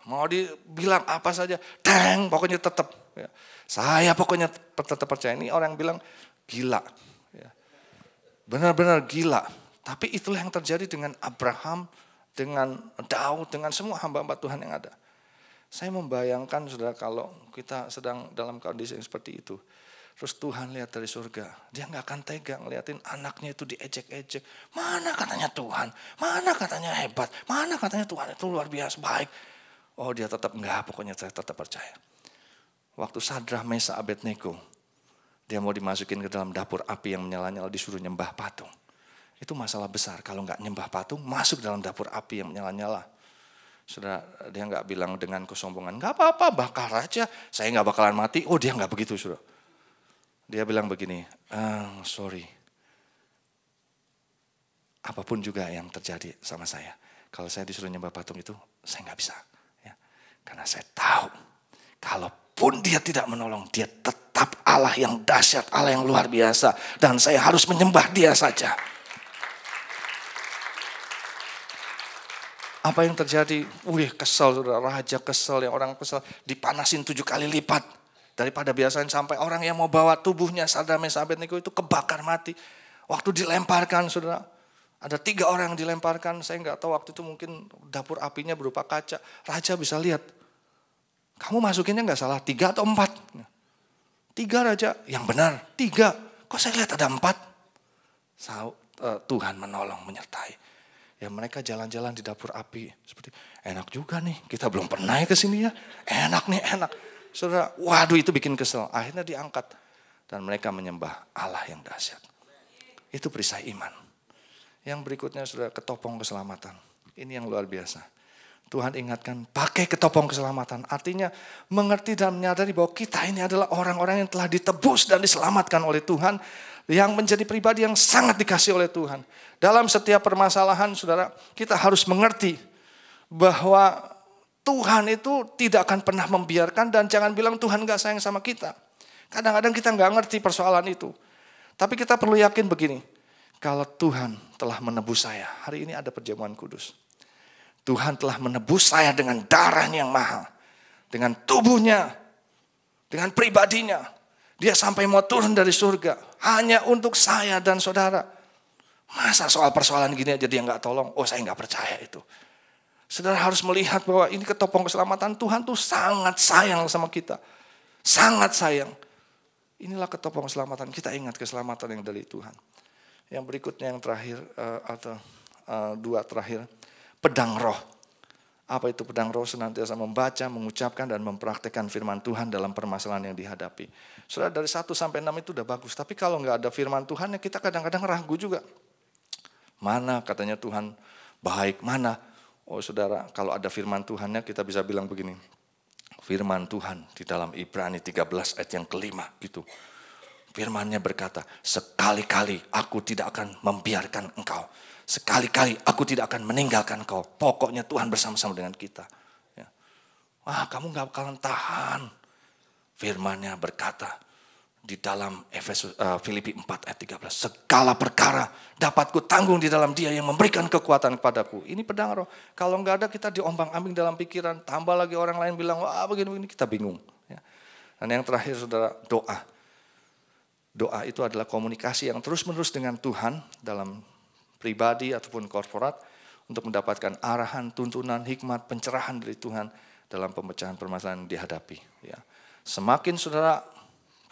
Mau dibilang apa saja. Teng. Pokoknya tetap. Ya. Saya pokoknya tetap percaya. Ini orang yang bilang gila. Ya. Benar-benar gila. Tapi itulah yang terjadi dengan Abraham, dengan Daud, dengan semua hamba-hamba Tuhan yang ada. Saya membayangkan saudara kalau kita sedang dalam kondisi yang seperti itu. Terus Tuhan lihat dari surga, dia gak akan tega ngeliatin anaknya itu diejek-ejek. Mana katanya Tuhan, mana katanya hebat, mana katanya Tuhan itu luar biasa baik. Oh dia tetap enggak, pokoknya saya tetap percaya. Waktu Sadrah, Mesa, Abednego, dia mau dimasukin ke dalam dapur api yang menyala-nyala, disuruh nyembah patung. Itu masalah besar, kalau gak nyembah patung, masuk dalam dapur api yang menyala-nyala. Saudara, dia gak bilang dengan kesombongan, gak apa-apa, bakar aja, saya gak bakalan mati. Oh dia gak begitu saudara. Dia bilang begini, sorry, apapun juga yang terjadi sama saya, kalau saya disuruh nyembah patung itu, saya nggak bisa. Ya. Karena saya tahu, kalaupun dia tidak menolong, dia tetap Allah yang dahsyat, Allah yang luar biasa. Dan saya harus menyembah dia saja. Apa yang terjadi? Kesel, saudara, raja kesel, yang orang kesel, dipanasin 7 kali lipat. Daripada biasanya sampai orang yang mau bawa tubuhnya Sadrah, Mesa, Abednego itu kebakar mati. Waktu dilemparkan saudara, ada 3 orang yang dilemparkan. Saya nggak tahu waktu itu mungkin dapur apinya berupa kaca. Raja bisa lihat, kamu masukinnya nggak salah 3 atau 4. 3 raja, yang benar 3. Kok saya lihat ada 4? Tuhan menolong, menyertai. Ya mereka jalan-jalan di dapur api. Seperti enak juga nih, kita belum pernah ke sini ya. Enak nih, enak. Saudara, waduh itu bikin kesel. Akhirnya diangkat. Dan mereka menyembah Allah yang dahsyat. Itu perisai iman. Yang berikutnya saudara, ketopong keselamatan. Ini yang luar biasa. Tuhan ingatkan, pakai ketopong keselamatan. Artinya mengerti dan menyadari bahwa kita ini adalah orang-orang yang telah ditebus dan diselamatkan oleh Tuhan. Yang menjadi pribadi yang sangat dikasih oleh Tuhan. Dalam setiap permasalahan saudara, kita harus mengerti bahwa Tuhan itu tidak akan pernah membiarkan, dan jangan bilang Tuhan gak sayang sama kita. Kadang-kadang kita gak ngerti persoalan itu. Tapi kita perlu yakin begini, kalau Tuhan telah menebus saya, hari ini ada perjamuan kudus. Tuhan telah menebus saya dengan darahnya yang mahal. Dengan tubuhnya, dengan pribadinya. Dia sampai mau turun dari surga, hanya untuk saya dan saudara. Masa soal persoalan gini aja dia gak tolong? Oh saya gak percaya itu. Saudara harus melihat bahwa ini ketopong keselamatan. Tuhan tuh sangat sayang sama kita. Sangat sayang. Inilah ketopong keselamatan. Kita ingat keselamatan yang dari Tuhan. Yang berikutnya yang terakhir, atau 2 terakhir. Pedang roh. Apa itu pedang roh? Senantiasa membaca, mengucapkan, dan mempraktekkan firman Tuhan dalam permasalahan yang dihadapi. Saudara dari 1 sampai 6 itu udah bagus. Tapi kalau gak ada firman Tuhan, ya kita kadang-kadang ragu juga. Mana katanya Tuhan baik, mana? Oh saudara, kalau ada firman Tuhannya kita bisa bilang begini. Firman Tuhan di dalam Ibrani 13 ayat yang kelima gitu. Firman-Nya berkata, sekali-kali aku tidak akan membiarkan engkau. Sekali-kali aku tidak akan meninggalkan engkau. Pokoknya Tuhan bersama-sama dengan kita. Ya. Wah kamu gak bakalan tahan. Firman-Nya berkata di dalam Filipi 4 ayat 13. Segala perkara dapat kutanggung di dalam Dia yang memberikan kekuatan kepadaku. Ini pedang roh. Kalau nggak ada kita diombang-ambing dalam pikiran. Tambah lagi orang lain bilang, wah begini-begini, kita bingung. Ya. Dan yang terakhir saudara, doa. Doa itu adalah komunikasi yang terus-menerus dengan Tuhan dalam pribadi ataupun korporat untuk mendapatkan arahan, tuntunan, hikmat, pencerahan dari Tuhan dalam pemecahan permasalahan yang dihadapi. Ya. Semakin saudara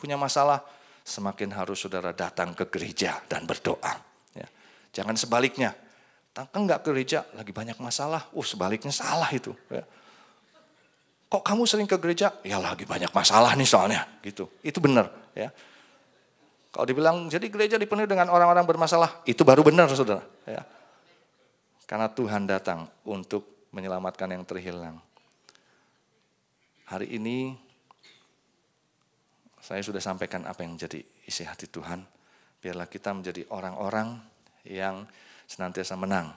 punya masalah, semakin harus saudara datang ke gereja dan berdoa. Ya. Jangan sebaliknya, datang nggak ke gereja lagi banyak masalah, sebaliknya salah itu. Ya. Kok kamu sering ke gereja? Ya lagi banyak masalah nih soalnya, gitu. Itu benar. Ya. Kalau dibilang jadi gereja dipenuhi dengan orang-orang bermasalah, itu baru benar saudara. Ya. Karena Tuhan datang untuk menyelamatkan yang terhilang. Hari ini saya sudah sampaikan apa yang menjadi isi hati Tuhan. Biarlah kita menjadi orang-orang yang senantiasa menang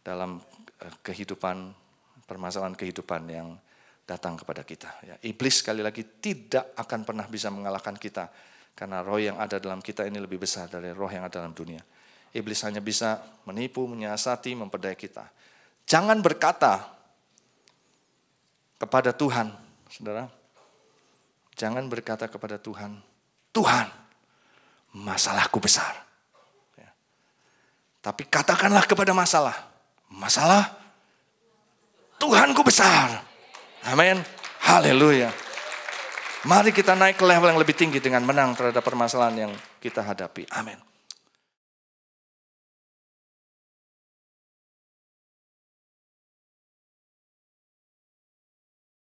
dalam kehidupan, permasalahan kehidupan yang datang kepada kita. Ya, iblis sekali lagi tidak akan pernah bisa mengalahkan kita. Karena roh yang ada dalam kita ini lebih besar dari roh yang ada dalam dunia. Iblis hanya bisa menipu, menyiasati, memperdaya kita. Jangan berkata kepada Tuhan, saudara. Jangan berkata kepada Tuhan, Tuhan, masalahku besar. Ya. Tapi katakanlah kepada masalah, Tuhanku besar. Amin. Haleluya. Mari kita naik ke level yang lebih tinggi dengan menang terhadap permasalahan yang kita hadapi. Amin.